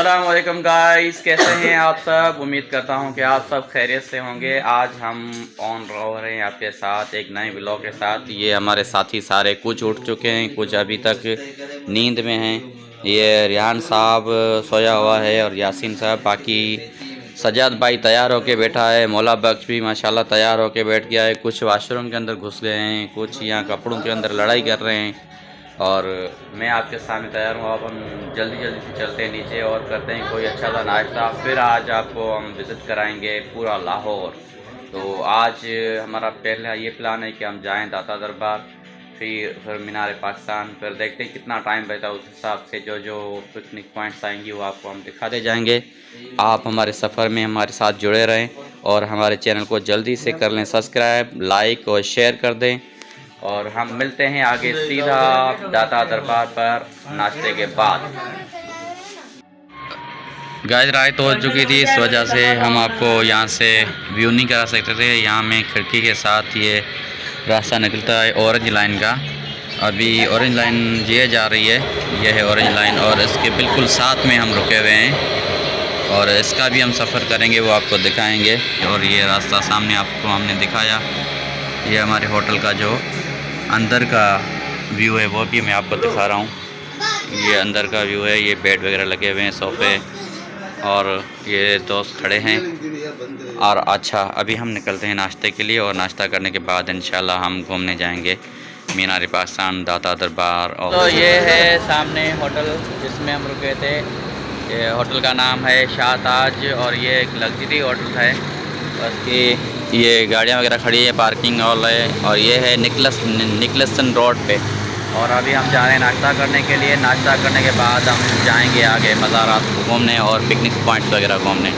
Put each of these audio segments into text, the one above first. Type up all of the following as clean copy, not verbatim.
अस्सलाम वालेकुम गाइस, कैसे हैं आप सब। उम्मीद करता हूं कि आप सब खैरियत से होंगे। आज हम ऑन हो रहे हैं आपके साथ एक नए व्लॉग के साथ। ये हमारे साथी सारे कुछ उठ चुके हैं, कुछ अभी तक नींद में हैं। ये रियान साहब सोया हुआ है और यासीन साहब, बाकी सजाद भाई तैयार होके बैठा है। मौला बख्श भी माशाल्लाह तैयार होके बैठ गया है। कुछ वाशरूम के अंदर घुस गए हैं, कुछ यहाँ कपड़ों के अंदर लड़ाई कर रहे हैं और मैं आपके सामने तैयार हूँ। अब हम जल्दी जल्दी से चलते हैं नीचे और करते हैं कोई अच्छा सा नाश्ता। फिर आज आपको हम विज़िट कराएंगे पूरा लाहौर। तो आज हमारा पहला ये प्लान है कि हम जाएं दाता दरबार, फिर मीनार पाकिस्तान। फिर देखते हैं कितना टाइम बचता है, उस हिसाब से जो जो पिकनिक पॉइंट्स आएंगे वो आपको हम दिखाते जाएंगे। आप हमारे सफ़र में हमारे साथ जुड़े रहें और हमारे चैनल को जल्दी से कर लें सब्सक्राइब, लाइक और शेयर कर दें। और हम मिलते हैं आगे सीधा दाता दरबार पर नाश्ते के बाद। गाइस रात हो चुकी थी, इस वजह से हम आपको यहाँ से व्यू नहीं करा सकते थे। यहाँ में खिड़की के साथ ये रास्ता निकलता है ऑरेंज लाइन का। अभी ऑरेंज लाइन ये जा रही है, यह है ऑरेंज लाइन और इसके बिल्कुल साथ में हम रुके हुए हैं और इसका भी हम सफ़र करेंगे, वो आपको दिखाएंगे। और ये रास्ता सामने आपको हमने दिखाया, ये हमारे होटल का जो अंदर का व्यू है वो भी मैं आपको दिखा रहा हूँ। ये अंदर का व्यू है, ये बेड वगैरह लगे हुए हैं, सोफ़े, और ये दोस्त खड़े हैं। और अच्छा अभी हम निकलते हैं नाश्ते के लिए और नाश्ता करने के बाद इंशाल्लाह हम घूमने जाएंगे मीनार पाकिस्तान, दाता दरबार। और तो ये है सामने होटल जिसमें हम रुके थे। ये होटल का नाम है शाह ताज और ये एक लग्जरी होटल है। उसकी ये गाड़ियाँ वगैरह खड़ी है, पार्किंग हॉल है। और ये है निकलसन रोड पे। और अभी हम जा रहे हैं नाश्ता करने के लिए। नाश्ता करने के बाद हम जाएंगे आगे मज़ारात घूमने और पिकनिक पॉइंट्स वगैरह घूमने।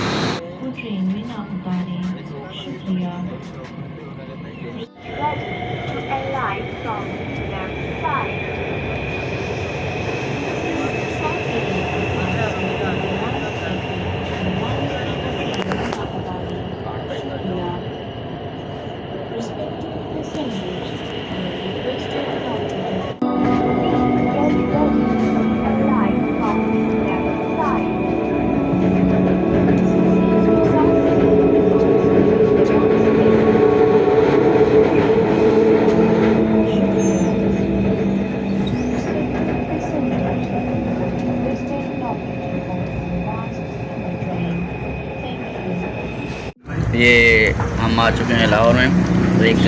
ये हम आ चुके हैं लाहौर में। एक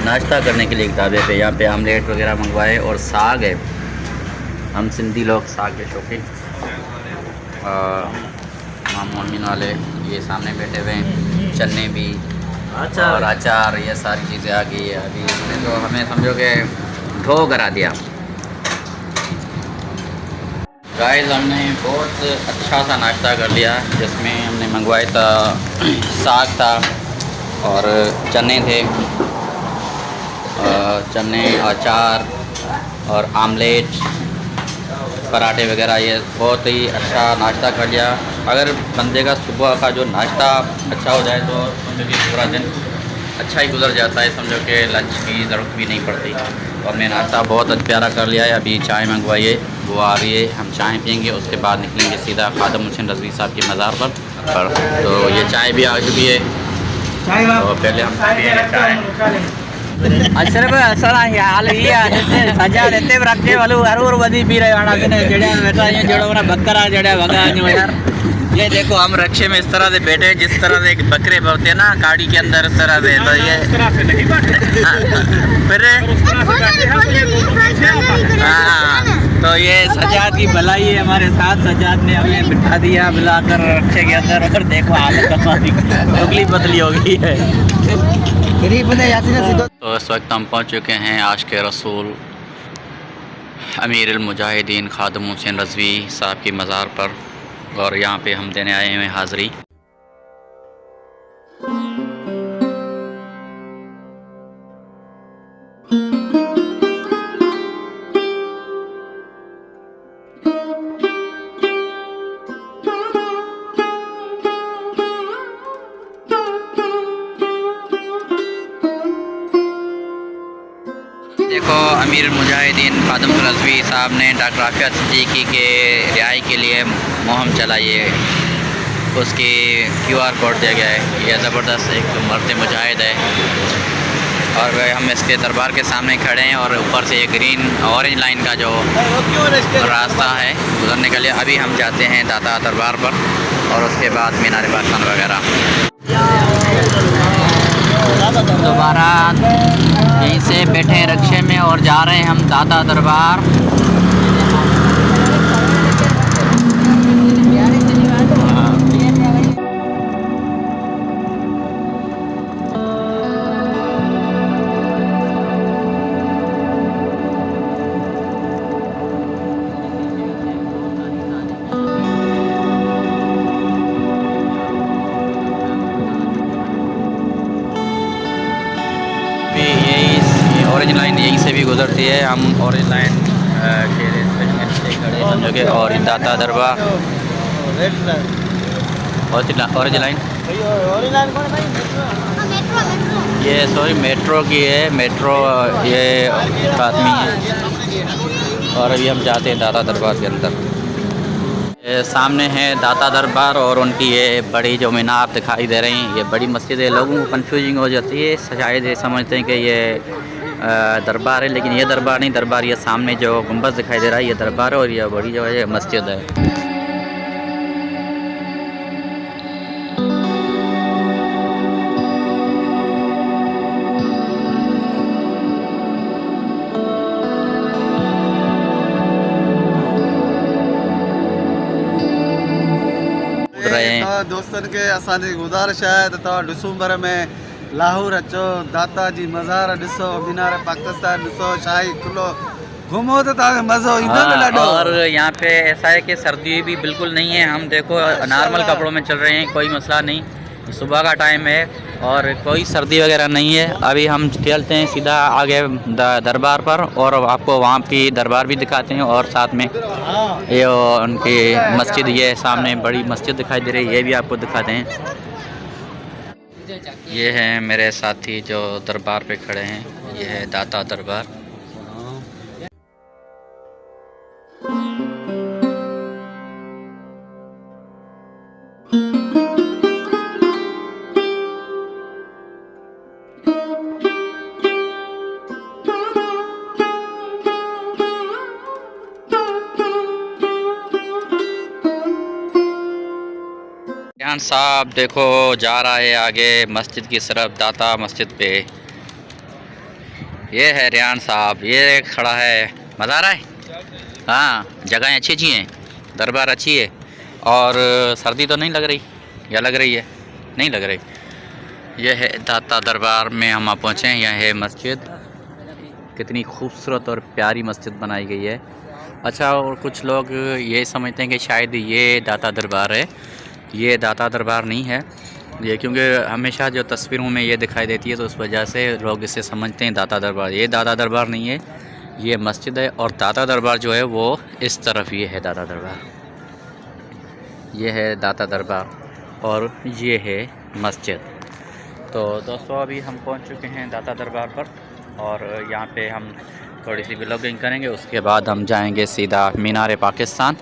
नाश्ता करने के लिए एक ढाबे पे, यहाँ पे आमलेट वगैरह मंगवाए और साग है। हम सिंधी लोग साग के शौकीन। मम्मी वाले ये सामने बैठे हुए हैं, चने भी और अचार, ये सारी चीज़ें आ गई है। अभी इसने तो हमें समझो कि ढो करा दिया। गाइस हमने बहुत अच्छा सा नाश्ता कर लिया, जिसमें हमने मंगवाया था साग था और चने थे, चने, अचार और आमलेट, पराठे वगैरह। ये बहुत ही अच्छा नाश्ता कर लिया। अगर बंदे का सुबह का जो नाश्ता अच्छा हो जाए तो समझो कि पूरा दिन अच्छा ही गुजर जाता है, समझो कि लंच की ज़रूरत भी नहीं पड़ती। तो हमने नाश्ता बहुत प्यारा कर लिया है। अभी चाय मंगवाई है, वो आ रही है, हम चाय पियेंगे, उसके बाद निकलेंगे सीधा खादम हुसैन रज़वी साहब के मज़ार पर। तो ये चाय भी आ चुकी है, तो पहले हम पियेंगे चाय। अशरफ असल हाल ये सजा देते रखे वालू हर बदी पी रहे वाला ने जड़े बैठा ये जड़ो वाला बकरा जड़े भगा यार। ये देखो हम रक्षे में इस तरह से बैठे हैं, जिस तरह से एक बकरे होते हैं ना गाड़ी के अंदर, इस तरह से। तो ये फिर तो ये सजाद की भलाई है, हमारे साथ सजाद ने हमें बिठा दिया बुलाकर रक्षे के अंदर। और देखो हालत हमारी दुबली पतली हो गई है। तो इस वक्त हम पहुंच चुके हैं आशिक़ रसूल अमीरुल मुजाहिदीन खादम हुसैन रज़वी साहब की मज़ार पर, और यहाँ पे हम देने आए हैं हाज़री। देखो अमीर मुजाहिदीन खादिम रज़वी साहब ने डॉक्टर आफियत सिद्दीकी के रिहाई के लिए मुहिम चलाई है, उसकी QR कोड दिया गया है। यह ज़बरदस्त एक मर्द मुजाहिद है और हम इसके दरबार के सामने खड़े हैं और ऊपर से ये ग्रीन ऑरेंज लाइन का जो रास्ता है गुजरने के लिए। अभी हम जाते हैं दाता दरबार पर और उसके बाद मीनार पाकिस्तान वगैरह। दोबारा यहीं से बैठे हैं रिक्शे में और जा रहे हैं हम दाता दरबार। ऑरेंज लाइन यहीं से भी गुजरती है। हम ऑरेंज लाइन के से खड़े समझो के और दाता दरबार ऑरेंज लाइन ये सॉरी मेट्रो की है। मेट्रो ये आदमी है और अभी हम जाते हैं दाता दरबार के अंदर। ये सामने है दाता दरबार और उनकी ये बड़ी जो मीनार दिखाई दे रही हैं, ये बड़ी मस्जिद है। लोगों को कन्फ्यूजिंग हो जाती है, शायद ये समझते हैं कि ये दरबार है, लेकिन ये दरबार नहीं। दरबार ये सामने जो गुंबद दिखाई दे रहा है ये दरबार है और ये बड़ी जो है मस्जिद है। दोस्तन के असांजी गुज़ारिश है त तव्हां डिसंबर में लाहौर अचो, दाता जी मज़ार ॾिसो, मीनार पाकिस्तान ॾिसो, शाही किलो घुमो तो तव्हांखे मज़ो ईंदो। और यहाँ पे ऐसा है कि सर्दी भी बिल्कुल नहीं है। हम देखो नॉर्मल कपड़ों में चल रहे हैं, कोई मसला नहीं। सुबह का टाइम है और कोई सर्दी वगैरह नहीं है। अभी हम चलते हैं सीधा आगे दरबार पर और आपको वहाँ की दरबार भी दिखाते हैं और साथ में ये उनकी मस्जिद, ये सामने बड़ी मस्जिद दिखाई दे रही है, ये भी आपको दिखाते हैं। ये हैं मेरे साथी जो दरबार पे खड़े हैं, ये है दाता दरबार। रियान साहब देखो जा रहा है आगे मस्जिद की तरफ, दाता मस्जिद पे। ये है रियान साहब, ये खड़ा है। मज़ा आ रहा है? हाँ, जगहें अच्छी अच्छी हैं, दरबार अच्छी है और सर्दी तो नहीं लग रही या लग रही है? नहीं लग रही। ये है दाता दरबार में हम पहुँचे हैं। यह है मस्जिद, कितनी खूबसूरत और प्यारी मस्जिद बनाई गई है। अच्छा, और कुछ लोग ये समझते हैं कि शायद ये दाता दरबार है। ये दाता दरबार नहीं है ये, क्योंकि हमेशा जो तस्वीरों में ये दिखाई देती है तो उस वजह से लोग इसे समझते हैं दाता दरबार। ये दाता दरबार नहीं है, ये मस्जिद है। और दाता दरबार जो है वो इस तरफ, ये है दाता दरबार, ये है दाता दरबार और ये है मस्जिद। तो दोस्तों अभी हम पहुंच चुके हैं दाता दरबार पर और यहाँ पे हम थोड़ी सी व्लॉगिंग करेंगे। उसके बाद हम जाएंगे सीधा मीनार पाकिस्तान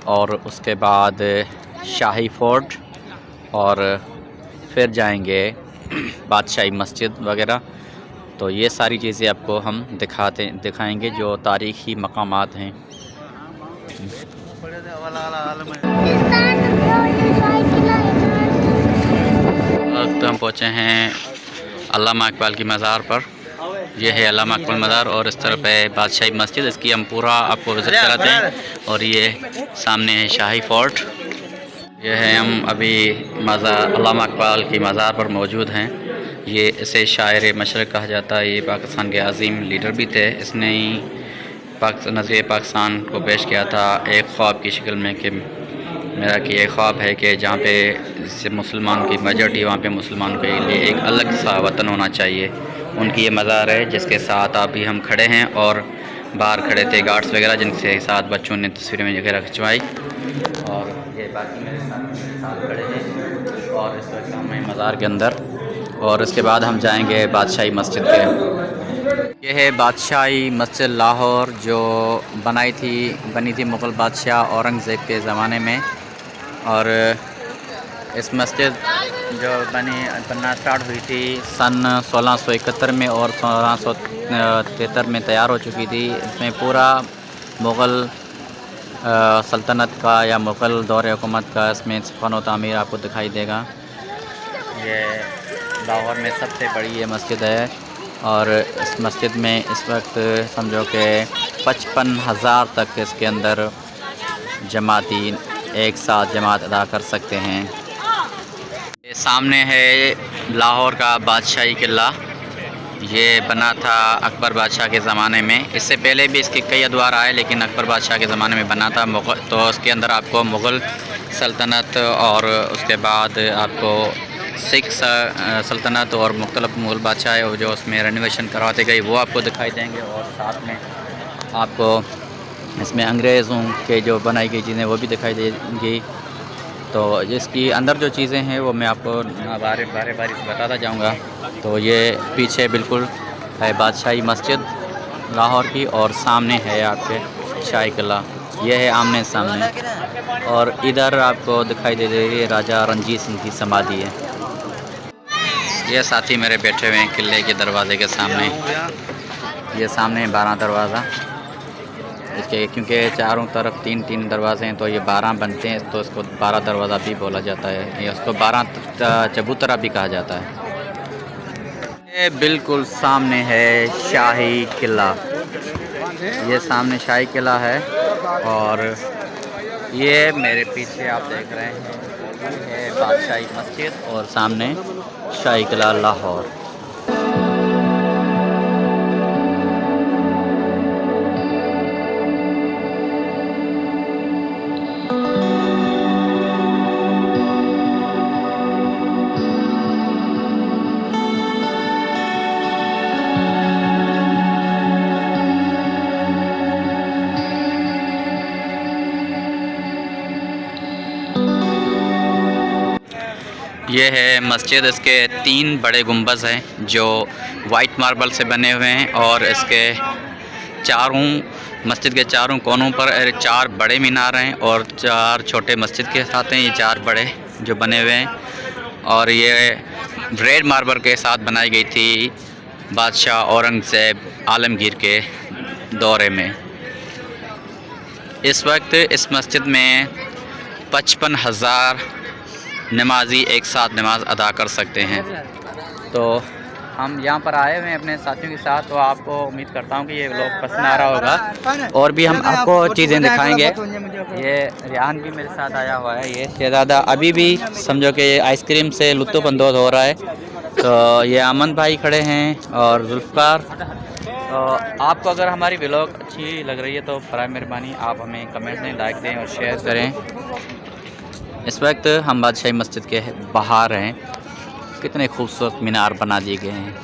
और उसके बाद शाही फोर्ट और फिर जाएंगे बादशाही मस्जिद वगैरह। तो ये सारी चीज़ें आपको हम दिखाएंगे जो तारीख़ी मकामात हैं। वक्त हम पहुँचे हैं अल्लामा इकबाल की मज़ार पर। यह है अल्लामा इकबाल मज़ार और इस तरफ है बादशाही मस्जिद। इसकी हम पूरा आपको विज़िट कराते हैं। और ये सामने है शाही फोर्ट। यह है, हम अभी मज़ार अल्लामा इकबाल की मज़ार पर मौजूद हैं। ये इसे शायर मशरक़ कहा जाता है। ये पाकिस्तान के अजीम लीडर भी थे। इसने ही नज़रिए पाकिस्तान को पेश किया था एक ख्वाब की शक्ल में कि मेरा कि एक ख्वाब है कि जहाँ पे से मुसलमान की मेजॉरिटी, वहाँ पे मुसलमान के लिए एक अलग सा वतन होना चाहिए। उनकी ये मज़ार है जिसके साथ अभी हम खड़े हैं और बाहर खड़े थे गार्ड्स वगैरह, जिनके साथ बच्चों ने तस्वीरें वगैरह खिंचवाई। और ये बाकी मेरे साथ खड़े हैं और इस वक्त हम हैं मज़ार के अंदर और इसके बाद हम जाएंगे बादशाही मस्जिद के ये है बादशाही मस्जिद लाहौर जो बनी थी मुग़ल बादशाह औरंगज़ेब के ज़माने में। और इस मस्जिद जो बनना स्टार्ट हुई थी सन 1671 में और 1673 में तैयार हो चुकी थी। इसमें पूरा मुग़ल सल्तनत का या मुग़ल दौर हुकूमत का इसमें फ़न व तामीर आपको दिखाई देगा। ये लाहौर में सबसे बड़ी ये मस्जिद है और इस मस्जिद में इस वक्त समझो कि 55,000 तक इसके अंदर जमाती एक साथ जमात अदा कर सकते हैं। ये सामने है लाहौर का बादशाही किला। ये बना था अकबर बादशाह के ज़माने में। इससे पहले भी इसके कई अदवार आए लेकिन अकबर बादशाह के ज़माने में बना था। तो उसके अंदर आपको मुग़ल सल्तनत और उसके बाद आपको सिख सल्तनत और मुख्तलिफ मुग़ल बादशाह जो उसमें रेनोवेशन करवाते गए वो आपको दिखाई देंगे। और साथ में आपको इसमें अंग्रेज़ों के जो बनाई गई चीज़ें वो भी दिखाई देंगी। तो इसकी अंदर जो चीज़ें हैं वो मैं आपको बारी से बताता जाऊंगा। तो ये पीछे बिल्कुल है बादशाही मस्जिद लाहौर की और सामने है आपके शाही किला। ये है आमने सामने और इधर आपको दिखाई दे रही है राजा रणजीत सिंह की समाधि है। ये साथी मेरे बैठे हुए हैं किले के दरवाज़े के सामने। ये सामने 12 दरवाज़ा इसके, क्योंकि चारों तरफ 3-3 दरवाजे हैं तो ये 12 बनते हैं तो इसको 12 दरवाज़ा भी बोला जाता है या उसको 12 चबूतरा भी कहा जाता है। ये बिल्कुल सामने है शाही किला। ये सामने शाही किला है और ये मेरे पीछे आप देख रहे हैं ये बादशाही मस्जिद और सामने शाही किला लाहौर। ये है मस्जिद। इसके 3 बड़े गुंबज़ हैं जो वाइट मार्बल से बने हुए हैं और इसके मस्जिद के चारों कोनों पर 4 बड़े मीनार हैं और 4 छोटे मस्जिद के साथ हैं। ये 4 बड़े जो बने हुए हैं और ये रेड मार्बल के साथ बनाई गई थी बादशाह औरंगज़ेब आलमगीर के दौरे में। इस वक्त इस मस्जिद में 55,000 नमाजी एक साथ नमाज अदा कर सकते हैं। तो हम यहाँ पर आए हुए हैं अपने साथियों के साथ। तो आपको उम्मीद करता हूँ कि ये लोग पसंद आ रहा होगा और भी हम आपको चीज़ें दिखाएंगे। ये रियान भी मेरे साथ आया हुआ है। ये शहज़ादा अभी भी समझो कि आइसक्रीम से लुत्फ़अंदोज़ हो रहा है। तो ये अमन भाई खड़े हैं और जुल्फ़कार। तो आपको अगर हमारी व्लॉग अच्छी लग रही है तो बराए मेहरबानी आप हमें कमेंट दें, लाइक दें और शेयर करें। इस वक्त हम बादशाही मस्जिद के बाहर हैं। कितने खूबसूरत मीनार बना दिए गए हैं।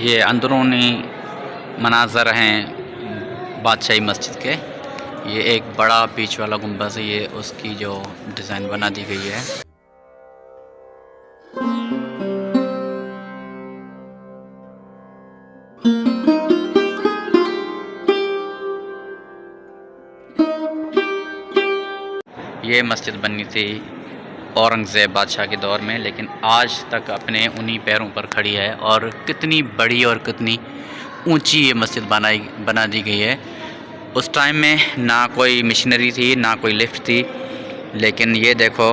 ये अंदरूनी मनाज़र हैं बादशाही मस्जिद के। ये एक बड़ा बीच वाला गुंबद है, ये उसकी जो डिज़ाइन बना दी गई है। ये मस्जिद बनी थी औरंगज़ेब बादशाह के दौर में, लेकिन आज तक अपने उन्हीं पैरों पर खड़ी है। और कितनी बड़ी और कितनी ऊंची ये मस्जिद बना दी गई है। उस टाइम में ना कोई मशीनरी थी ना कोई लिफ्ट थी, लेकिन ये देखो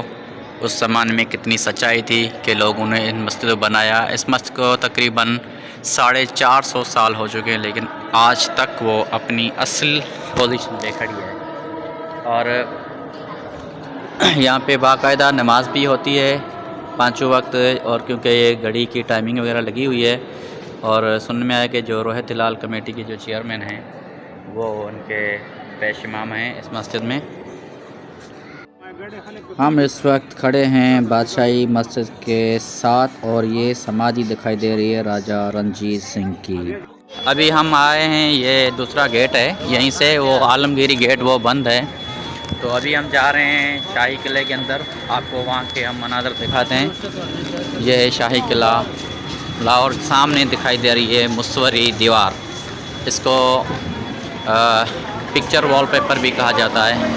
उस ज़माने में कितनी सच्चाई थी कि लोगों ने इन मस्जिद को बनाया। इस मस्जिद को तकरीबन 450 साल हो चुके हैं, लेकिन आज तक वो अपनी असल पोजीशन पे खड़ी है। और यहाँ पे बाकायदा नमाज भी होती है 5 वक्त, और क्योंकि ये घड़ी की टाइमिंग वगैरह लगी हुई है। और सुनने में आया कि जो रोहित हिलाल कमेटी के जो चेयरमैन हैं वो उनके पेश इमाम हैं इस मस्जिद में। हम इस वक्त खड़े हैं बादशाही मस्जिद के साथ और ये समाधि दिखाई दे रही है राजा रणजीत सिंह की। अभी हम आए हैं, ये दूसरा गेट है, यहीं से वो आलमगीरी गेट वो बंद है। तो अभी हम जा रहे हैं शाही किले के अंदर, आपको वहाँ के हम मनाज़र दिखाते हैं। ये है शाही किला लाहौर, सामने दिखाई दे रही है मुसव्वरी दीवार, इसको पिक्चर वॉलपेपर भी कहा जाता है,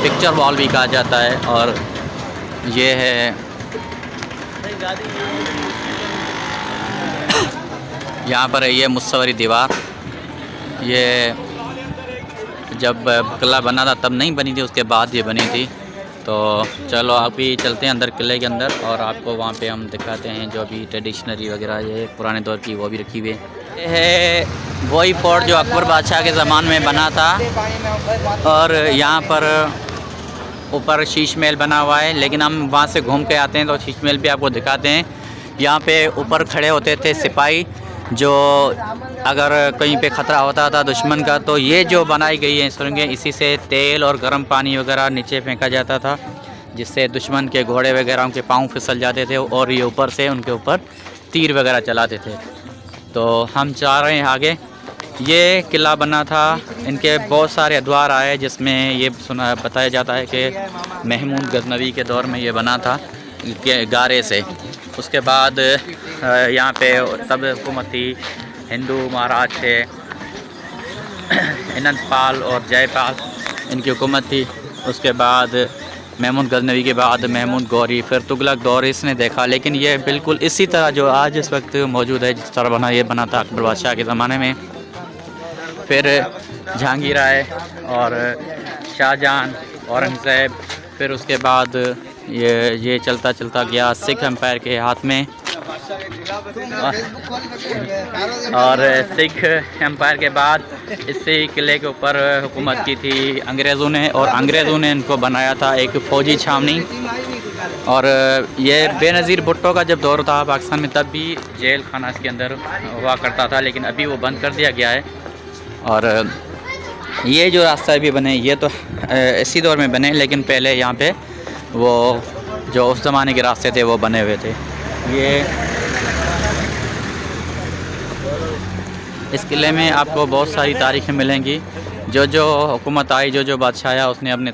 पिक्चर वॉल भी कहा जाता है। और ये है यहाँ पर है ये मुसव्वरी दीवार। ये जब किला बना था तब नहीं बनी थी, उसके बाद ये बनी थी। तो चलो अभी चलते हैं अंदर किले के अंदर और आपको वहाँ पे हम दिखाते हैं जो अभी ट्रेडिशनरी वगैरह ये पुराने दौर की वो भी रखी हुई है। ये है वही फोर्ट जो अकबर बादशाह के ज़माने में बना था। और यहाँ पर ऊपर शीश महल बना हुआ है, लेकिन हम वहाँ से घूम के आते हैं तो शीश महल भी आपको दिखाते हैं। यहाँ पे ऊपर खड़े होते थे सिपाही, जो अगर कहीं पे ख़तरा होता था दुश्मन का, तो ये जो बनाई गई है सुरंगें, इसी से तेल और गर्म पानी वगैरह नीचे फेंका जाता था, जिससे दुश्मन के घोड़े वगैरह उनके पाँव फिसल जाते थे और ये ऊपर से उनके ऊपर तीर वगैरह चलाते थे। तो हम जा रहे हैं आगे। ये किला बना था, इनके बहुत सारे अद्वार आए जिसमें ये बताया जाता है कि महमूद गजनवी के दौर में ये बना था गारे से। उसके बाद यहाँ पे तब हुकूमत थी हिंदू महाराज थे, इनंदपाल और जयपाल, इनकी हुकूमत थी। उसके बाद महमूद गजनवी के बाद महमूद गौरी, फिर तुगलक दौर इसने देखा। लेकिन ये बिल्कुल इसी तरह जो आज इस वक्त मौजूद है जिस तरह बना, ये बना था अकबर बादशाह के ज़माने में। फिर जहांगीर आए और शाहजहां, औरंगज़ेब, फिर उसके बाद ये चलता चलता गया सिख एम्पायर के हाथ में। और सिख एम्पायर के बाद इसी किले के ऊपर हुकूमत की थी अंग्रेज़ों ने, और अंग्रेज़ों ने इनको बनाया था एक फ़ौजी छावनी। और ये बेनज़ीर भुट्टो का जब दौर था पाकिस्तान में, तब भी जेल खाना इसके अंदर हुआ करता था, लेकिन अभी वो बंद कर दिया गया है। और ये जो रास्ता भी बने, ये तो इसी दौर में बने, लेकिन पहले यहाँ पे वो जो उस ज़माने के रास्ते थे वो बने हुए थे। ये इस किले में आपको बहुत सारी तारीखें मिलेंगी। जो हुकूमत आई, जो बादशाह आया, उसने अपने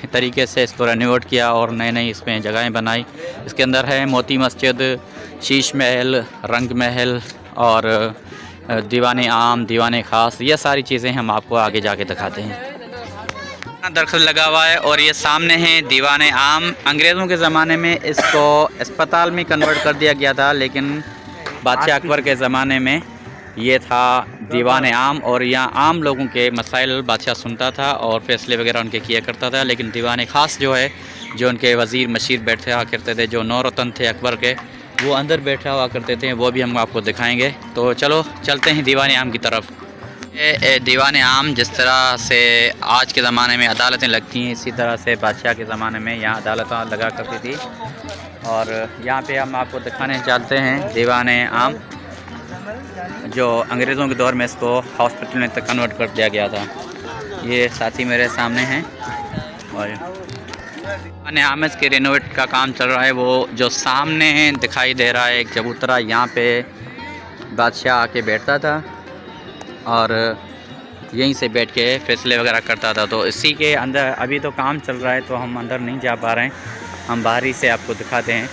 तरीके से इसको रेनोवेट किया और नई नई इसमें जगहें बनाई। इसके अंदर है मोती मस्जिद, शीश महल, रंग महल और दीवाने आम, दीवाने ख़ास, ये सारी चीज़ें हम आपको आगे जाके दिखाते हैं। दरख्त लगा हुआ है और ये सामने है दीवाने आम। अंग्रेज़ों के ज़माने में इसको अस्पताल में कन्वर्ट कर दिया गया था, लेकिन बादशाह अकबर के ज़माने में ये था दीवाने आम। और यहाँ आम लोगों के मसाइल बादशाह सुनता था और फैसले वगैरह उनके किया करता था। लेकिन दीवाने ख़ास जो है, जो उनके वज़ीर मशीर बैठे हुआ करते थे, जो नौरतन थे अकबर के, वो अंदर बैठा हुआ करते थे, वो भी हम आपको दिखाएंगे। तो चलो चलते हैं दीवाने आम की तरफ। ये दीवाने आम, जिस तरह से आज के ज़माने में अदालतें लगती हैं, इसी तरह से बादशाह के ज़माने में यहाँ अदालतें लगा करती थी। और यहाँ पे हम आपको दिखाने चलते हैं दीवाने आम, जो अंग्रेज़ों के दौर में इसको हॉस्पिटल में कन्वर्ट कर दिया गया था। ये साथी मेरे सामने हैं और दीवाने आम के रेनोवेट का काम चल रहा है। वो जो सामने दिखाई दे रहा है एक चबूतरा, यहाँ पे बादशाह आके बैठता था और यहीं से बैठ के फैसले वगैरह करता था। तो इसी के अंदर अभी तो काम चल रहा है, तो हम अंदर नहीं जा पा रहे हैं, हम बाहर ही से आपको दिखाते हैं।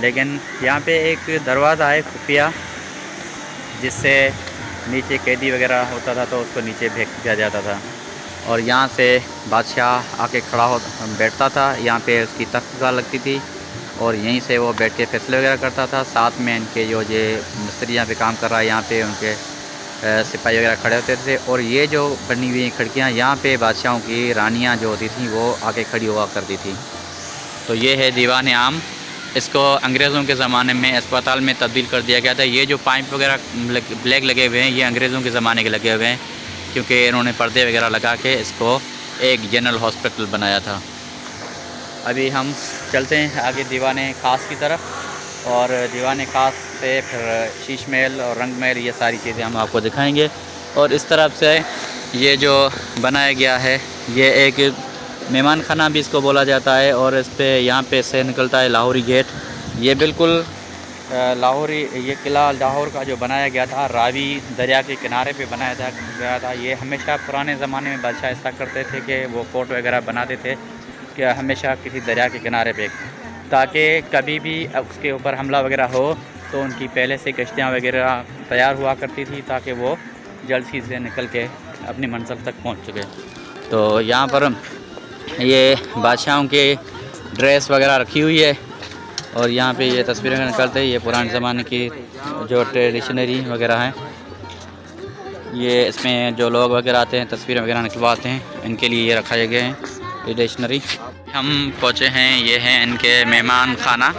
लेकिन यहाँ पे एक दरवाज़ा है खुफिया, जिससे नीचे कैदी वगैरह होता था तो उसको नीचे भेज दिया जाता था। और यहाँ से बादशाह आके खड़ा हो बैठता था, यहाँ पे उसकी तख्त लगती थी और यहीं से वो बैठ के फैसले वगैरह करता था। साथ में इनके जो ये मिस्त्री यहाँ पे काम कर रहा है, यहाँ पे उनके सिपाही वगैरह खड़े होते थे। और ये जो बनी हुई खिड़कियाँ, यहाँ पे बादशाहों की रानियाँ जो होती थी वो आके खड़ी हुआ करती थी। तो ये है दीवाने आम। इसको अंग्रेज़ों के ज़माने में अस्पताल में तब्दील कर दिया गया था। ये जो पाइप वगैरह ब्लैक लगे हुए हैं, ये अंग्रेज़ों के ज़माने के लगे हुए हैं, क्योंकि इन्होंने पर्दे वगैरह लगा के इसको एक जनरल हॉस्पिटल बनाया था। अभी हम चलते हैं आगे दीवान खास की तरफ और दीवान खास से फिर शीश महल और रंग महल ये सारी चीज़ें हम आपको दिखाएंगे। और इस तरफ से ये जो बनाया गया है ये एक मेहमान खाना भी इसको बोला जाता है और इस पे यहाँ पे से निकलता है लाहौरी गेट। ये बिल्कुल लाहौरी ये किला लाहौर का जो बनाया गया था रावी दरिया के किनारे पे बनाया गया था। ये हमेशा पुराने ज़माने में बादशाह ऐसा करते थे कि वो कोर्ट वगैरह बनाते थे कि हमेशा किसी दरिया के किनारे पे, ताकि कभी भी उसके ऊपर हमला वगैरह हो तो उनकी पहले से कश्तियाँ वगैरह तैयार हुआ करती थी ताकि वो जल्दी से निकल के अपनी मंजिल तक पहुँच सके। तो यहाँ पर ये बादशाहों के ड्रेस वगैरह रखी हुई है और यहाँ पे ये तस्वीरें निकलते हैं। ये पुराने ज़माने की जो ट्रेडिशनरी वगैरह हैं, ये इसमें जो लोग वगैरह आते हैं तस्वीरें वगैरह निकलवाते हैं, इनके लिए ये रखा गए हैं ट्रेडिशनरी। हम पहुँचे हैं, ये हैं इनके मेहमान खाना।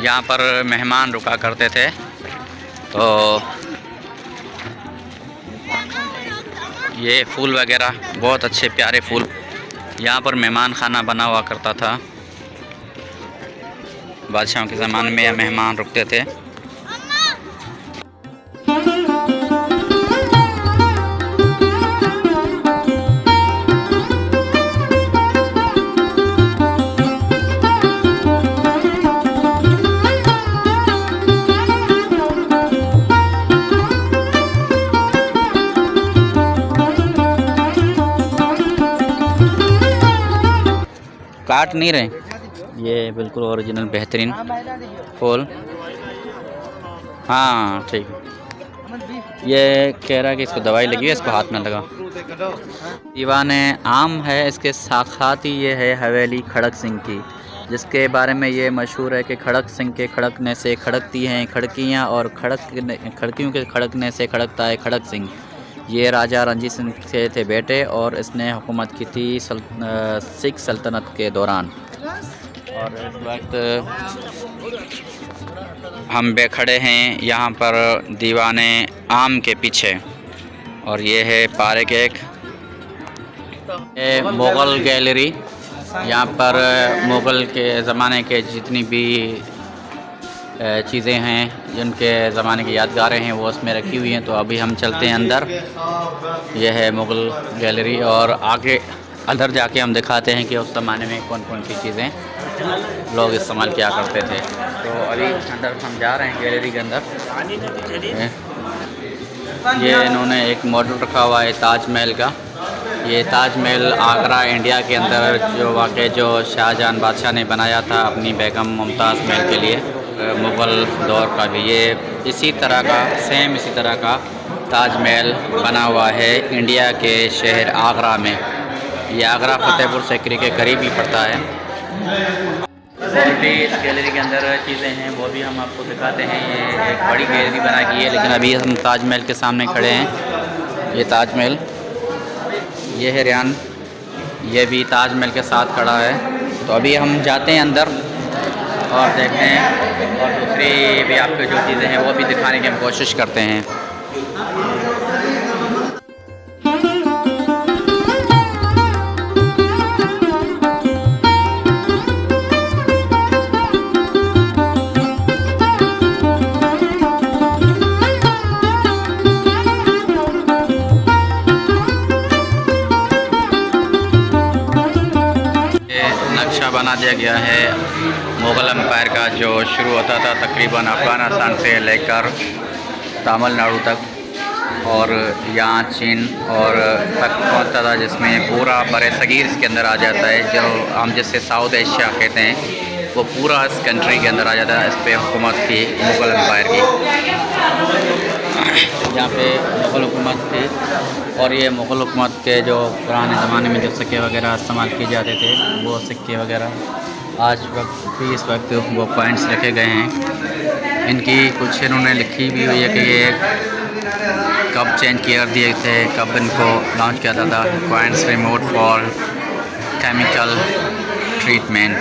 यहाँ पर मेहमान रुका करते थे तो ये फूल वगैरह बहुत अच्छे प्यारे फूल, यहाँ पर मेहमान खाना बना हुआ करता था। बादशाहों के ज़माने में मेहमान रुकते थे। काट नहीं रहे, ये बिल्कुल ओरिजिनल बेहतरीन फूल। हाँ ठीक है। ये कह रहा है कि इसको दवाई लगी है, इसको हाथ में लगा। दीवान आम है, इसके साखात ही ये है हवेली खड़क सिंह की, जिसके बारे में ये मशहूर है कि खड़क सिंह के खड़कने से खड़कती हैं खड़कियाँ और खड़कियों के खड़कने से खड़कता है खड़क सिंह। ये राजा रणजीत सिंह के थे बेटे और इसने हुकूमत की थी सिख सल्तनत के दौरान। और इस वक्त हम खड़े हैं यहाँ पर दीवान आम के पीछे और ये है पार्क एक मुग़ल गैलरी। यहाँ पर मुग़ल के ज़माने के जितनी भी चीज़ें हैं जिनके ज़माने की यादगारें हैं वो उसमें रखी हुई हैं। तो अभी हम चलते हैं अंदर, यह है मुग़ल गैलरी और आगे अंदर जाके हम दिखाते हैं कि उस ज़माने में कौन कौन सी चीज़ें लोग इस्तेमाल किया करते थे। तो अभी अंदर हम जा रहे हैं गैलरी के अंदर। ये इन्होंने एक मॉडल रखा हुआ है ताजमहल का। ये ताजमहल आगरा इंडिया के अंदर जो वाक़ जो शाहजहां बादशाह ने बनाया था अपनी बेगम मुमताज़ महल के लिए, मुग़ल दौर का भी ये इसी तरह का सेम इसी तरह का ताजमहल बना हुआ है इंडिया के शहर आगरा में। ये आगरा फतेहपुर सीकरी के करीब ही पड़ता है। और भी इस गैलरी के अंदर चीज़ें हैं वो भी हम आपको दिखाते हैं। ये एक बड़ी गैलरी बना की है, लेकिन अभी हम ताजमहल के सामने खड़े हैं। ये ताजमहल, ये है रियान, ये भी ताजमहल के साथ खड़ा है। तो अभी हम जाते हैं अंदर और देखते हैं और दूसरी भी आपको जो चीज़ें हैं वो भी दिखाने की हम कोशिश करते हैं। नक्शा बना दिया गया है मुग़ल एम्पायर का जो शुरू होता था तकरीबन अफ़गानिस्तान से लेकर तमिलनाडु तक और यहाँ चीन और तक पहुँचता था, जिसमें पूरा बरसगीर इसके अंदर आ जाता है। जो हम जिससे साउथ एशिया कहते हैं वो पूरा इस कंट्री के अंदर आ जाता है। इस पर हुकूमत थी मुग़ल एम्पायर की, यहाँ पे मुग़ल हुकूमत थी। और ये मुग़ल हुकूमत के जो पुराने ज़माने में जो सिक्के वगैरह इस्तेमाल किए जाते थे वो सिक्के वगैरह आज वक्त भी इस वक्त वो पॉइंट्स रखे गए हैं। इनकी कुछ इन्होंने लिखी भी हुई है कि ये कब चेंज किए दिए थे, कब इनको लॉन्च किया था। Points remote for chemical treatment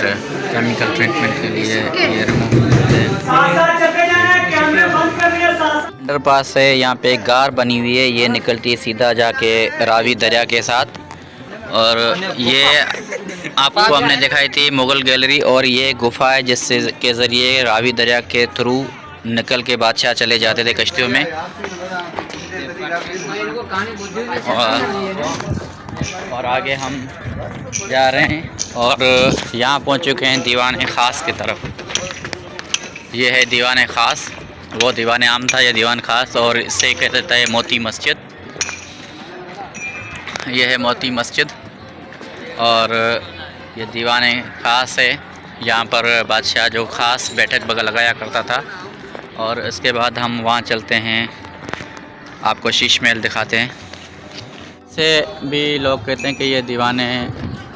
के लिए ये रिमूव अंडरपास से यहाँ पे एक गार बनी हुई है, ये निकलती है सीधा जाके रावी दरिया के साथ। और ये आपको हमने दिखाई थी मुग़ल गैलरी, और ये गुफा है जिससे के ज़रिए रावी दरिया के थ्रू निकल के बादशाह चले जाते थे कश्तियों में। और आगे हम जा रहे हैं और यहाँ पहुँच चुके हैं दीवान ख़ास की तरफ। ये है दीवान ख़ास, वो दीवान आम था, ये दीवान ख़ास, और इससे कहते हैं मोती मस्जिद। ये है मोती मस्जिद और ये दीवान ख़ास है। यहाँ पर बादशाह जो ख़ास बैठक बगल लगाया करता था। और इसके बाद हम वहाँ चलते हैं, आपको शीश महल दिखाते हैं। से भी लोग कहते हैं कि ये दीवान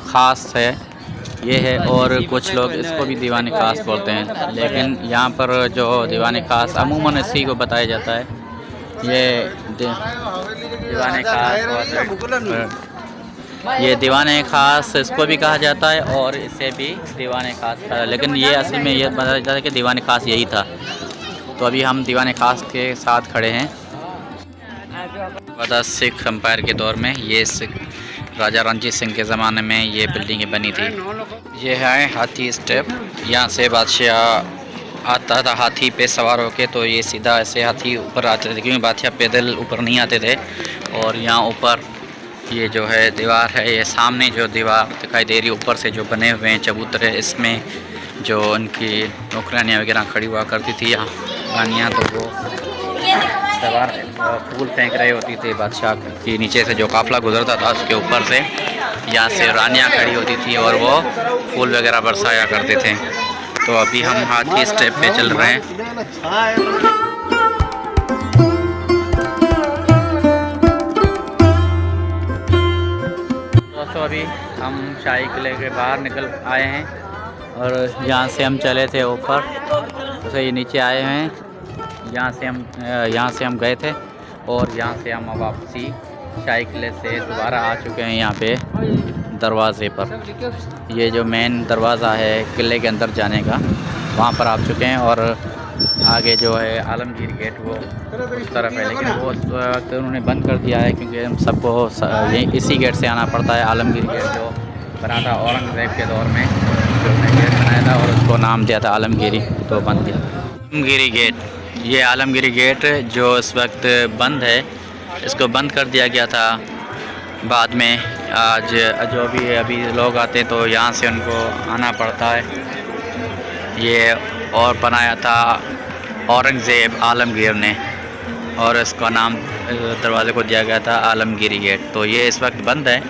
ख़ास है, ये है, और कुछ लोग इसको भी दीवान ख़ास बोलते हैं। लेकिन यहाँ पर जो दीवान ख़ास अमूमन इसी को बताया जाता है, ये दीवान ख़ास, ये दीवान ख़ास इसको भी कहा जाता है और इसे भी दीवान ख़ास था। लेकिन ये असल में ये बताया जाता है कि दीवान ख़ास यही था। तो अभी हम दीवान ख़ास के साथ खड़े हैं। सिख एम्पायर के दौर में ये राजा रणजीत सिंह के ज़माने में ये बिल्डिंगें बनी थी। ये है हाथी स्टेप, यहाँ से बादशाह आता था हाथी पे सवार होके, तो ये सीधा ऐसे हाथी ऊपर आते थे, क्योंकि बादशाह पैदल ऊपर नहीं आते थे। और यहाँ ऊपर ये जो है दीवार है, ये सामने जो दीवार दिखाई दे रही है ऊपर से जो बने हुए हैं चबूतरे, इसमें जो उनकी नौकरानियाँ वगैरह खड़ी हुआ करती थी यहाँ रानियाँ, तो वो सवार फूल फेंक रही होती थी बादशाह की नीचे से जो काफ़िला गुजरता था उसके ऊपर से, यहाँ से रानियाँ खड़ी होती थी और वो फूल वगैरह बरसाया करते थे। तो अभी हम हाथी स्टेप पे चल रहे हैं। दोस्तों अभी हम शाही किले के बाहर निकल आए हैं और यहाँ से हम चले थे ऊपर, तो ये नीचे आए हैं। यहाँ से हम गए थे और यहाँ से हम वापसी शाही किले से दोबारा आ चुके हैं यहाँ पे दरवाज़े पर। ये जो मेन दरवाज़ा है किले के अंदर जाने का, वहाँ पर आ चुके हैं। और आगे जो है आलमगीर गेट वो उस तरफ है, लेकिन वो उस वक्त उन्होंने बंद कर दिया है क्योंकि हम सबको इसी गेट से आना पड़ता है। आलमगीर गेट जो बना था औरंगज़ेब के दौर में, जो उन्होंने गेट बनाया था और उसको नाम दिया था आलमगीरी, तो बंद दिया आलमगीरी गेट। ये आलमगीरी गेट जो इस वक्त बंद है, इसको बंद कर दिया गया था बाद में। आज जो भी अभी लोग आते हैं तो यहाँ से उनको आना पड़ता है। ये और बनाया था औरंगज़ेब आलमगीर ने, और इसका नाम दरवाज़े को दिया गया था आलमगीरी गेट। तो ये इस वक्त बंद है।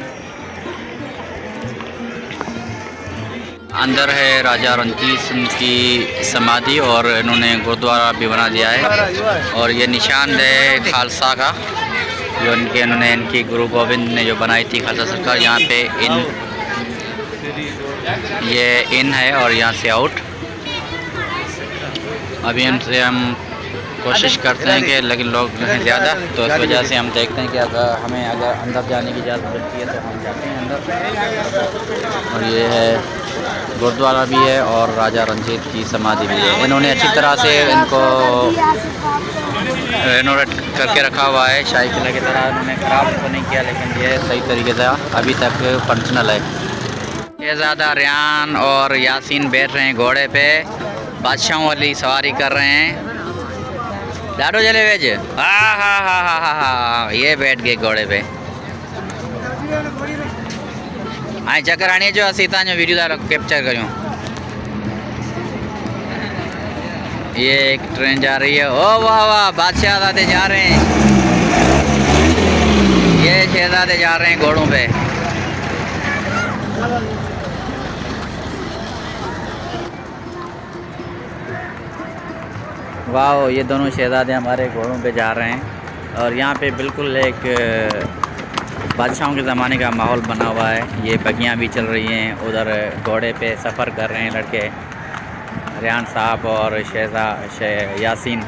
अंदर है राजा रणजीत सिंह की समाधि और इन्होंने गुरुद्वारा भी बना दिया है। और ये निशान है खालसा का, जो इन्होंने इनकी गुरु गोविंद ने जो बनाई थी खालसा सरकार। यहाँ पे ये इन है और यहाँ से आउट। अभी इनसे हम कोशिश करते हैं कि लेकिन लोग हैं ज़्यादा, तो इस वजह से हम देखते हैं कि अगर अंदर जाने की इजाज़त मिलती है तो हम जाते हैं अंदर। और ये है गुरुद्वारा भी है और राजा रंजीत की समाधि भी है। इन्होंने अच्छी तरह से इनको रेनोवेट करके रखा हुआ है, शाही किला की तरह। इन्होंने ख़राब तो नहीं किया, लेकिन ये सही तरीके से अभी तक फंक्शनल है। शहज़ादा रेहान और यासीन बैठ रहे हैं घोड़े पे, बादशाहों वाली सवारी कर रहे हैं। लाडो जले वेज, हाँ, ये बैठ गए घोड़े पे। आई चक्कर आनी जो असी तव्हांजो वीडियो कैप्चर करूँ। ये एक ट्रेन जा रही है। ओ वाह वाह, बादशाह ज़ादे जा रहे हैं, ये शहज़ादे जा रहे हैं घोड़ों पे। वाह, ये दोनों शहज़ादे हमारे घोड़ों पे जा रहे हैं। और यहाँ पे बिल्कुल एक बादशाहों के ज़माने का माहौल बना हुआ है। ये बगियाँ भी चल रही हैं, उधर घोड़े पे सफ़र कर रहे हैं लड़के, रेहान साहब और यासीन।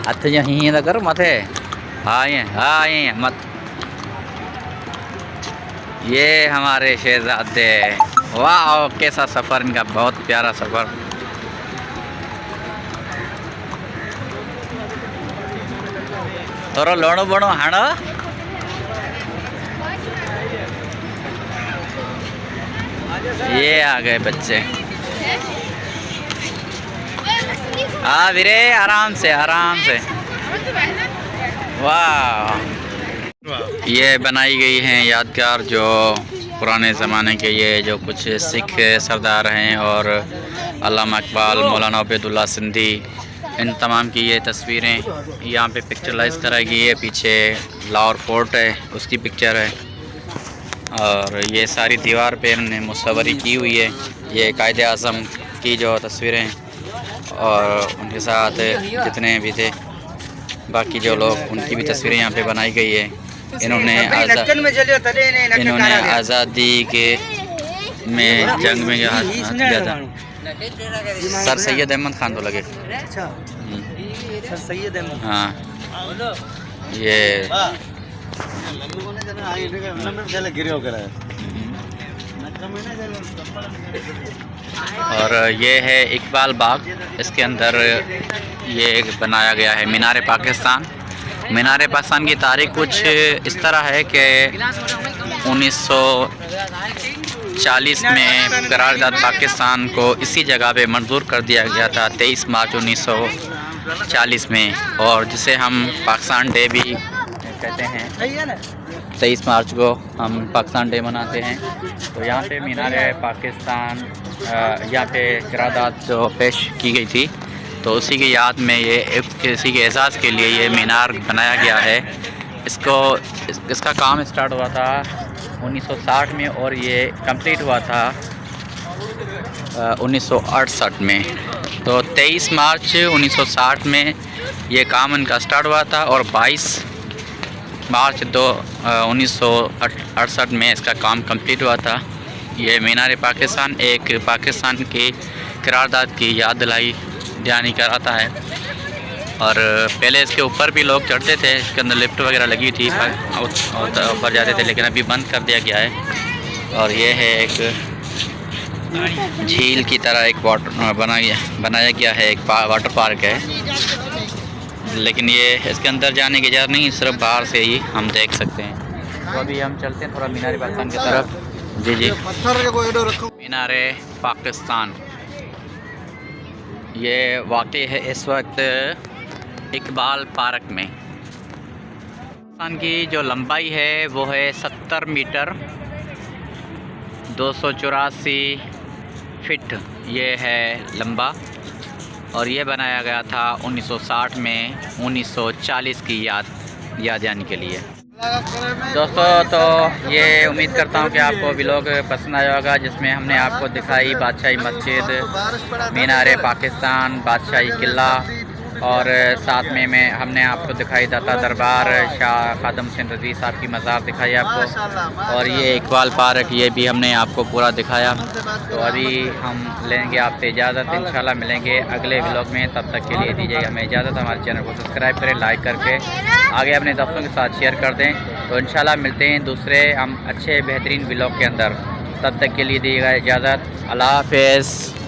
हथ जो हीअं त कर मथे। हाँ ये मत। ये हमारे शहजादे। वाह कैसा सफ़र इनका, बहुत प्यारा सफ़र। थोड़ा लोणो बणो हाणो। ये आ गए बच्चे। हाँ वीरे आराम से आराम से। वाह ये बनाई गई हैं यादगार, जो पुराने ज़माने के ये जो कुछ सिख सरदार हैं और अल्लामा इकबाल, मौलाना उबैदुल्लाह सिंधी, इन तमाम की ये तस्वीरें यहाँ पे पिक्चराइज कराई गई है। पीछे लाहौर फोर्ट है, उसकी पिक्चर है, और ये सारी दीवार पे इन्होंने मुसव्वरी की हुई है। ये कायदे आज़म की जो तस्वीरें, और उनके साथ जितने भी थे बाकी जो लोग, उनकी भी तस्वीरें यहाँ पे बनाई गई है। इन्होंने आज़ादी के में जंग में हाथ दिया था। सर सैयद अहमद खान तो लगे। सर सैयद अहमद। हाँ ये और ये है इकबाल बाग। इसके अंदर ये बनाया गया है मीनार पाकिस्तान। मीनार पाकिस्तान की तारीख कुछ इस तरह है कि 1940 में करारदाद पाकिस्तान को इसी जगह पे मंजूर कर दिया गया था 23 मार्च 1940 में, और जिसे हम पाकिस्तान डे भी कहते हैं। 23 मार्च को हम पाकिस्तान डे मनाते हैं। तो यहाँ पे मीनार पाकिस्तान, यहाँ पे करारदाद जो पेश की गई थी, तो उसी की याद में ये किसी के एजाज़ के लिए ये मीनार बनाया गया है। इसका काम स्टार्ट हुआ था 1960 में और ये कंप्लीट हुआ था 1968 में। तो 23 मार्च 1960 में ये काम इनका स्टार्ट हुआ था, और 22 मार्च 1968 में इसका काम कंप्लीट हुआ था। ये मीनार पाकिस्तान एक पाकिस्तान की करारदाद की याद दिलानी कराता है, और पहले इसके ऊपर भी लोग चढ़ते थे। इसके अंदर लिफ्ट वगैरह लगी थी, ऊपर जाते थे, लेकिन अभी बंद कर दिया गया है। और ये है एक झील की तरह एक वाटर बनाया गया है, एक वाटर पार्क है, लेकिन ये इसके अंदर जाने की इजाज़त नहीं, सिर्फ बाहर से ही हम देख सकते हैं। तो अभी हम चलते हैं थोड़ा मीनार पाकिस्तान की तरफ। जी जी मीनार पाकिस्तान ये वाक़ई है इस वक्त इकबाल पार्क में। पाकिस्तान की जो लंबाई है वो है 70 मीटर 284 फीट ये है लंबा, और ये बनाया गया था 1960 में 1940 की याद आने के लिए। दोस्तों तो ये उम्मीद करता हूँ कि आपको व्लॉग पसंद आया होगा, जिसमें हमने आपको दिखाई बादशाही मस्जिद, मीनार पाकिस्तान, बादशाही किला, और साथ में हमने आपको दिखाई दाता दरबार, शाह खादम हुसैन रज़वी साहब की मज़ार दिखाई आपको, और ये इकबाल पार्क ये भी हमने आपको पूरा दिखाया। तो अभी हम लेंगे आपसे इजाज़त, इंशाल्लाह मिलेंगे अगले व्लॉग में। तब तक के लिए दीजिएगा हमें इजाज़त। हमारे चैनल को सब्सक्राइब करें, लाइक करके आगे अपने दोस्तों के साथ शेयर कर दें। तो इंशाल्लाह मिलते हैं दूसरे हम अच्छे बेहतरीन व्लॉग के अंदर। तब तक के लिए दीजिएगा इजाज़त। अल्लाह हाफ़िज़।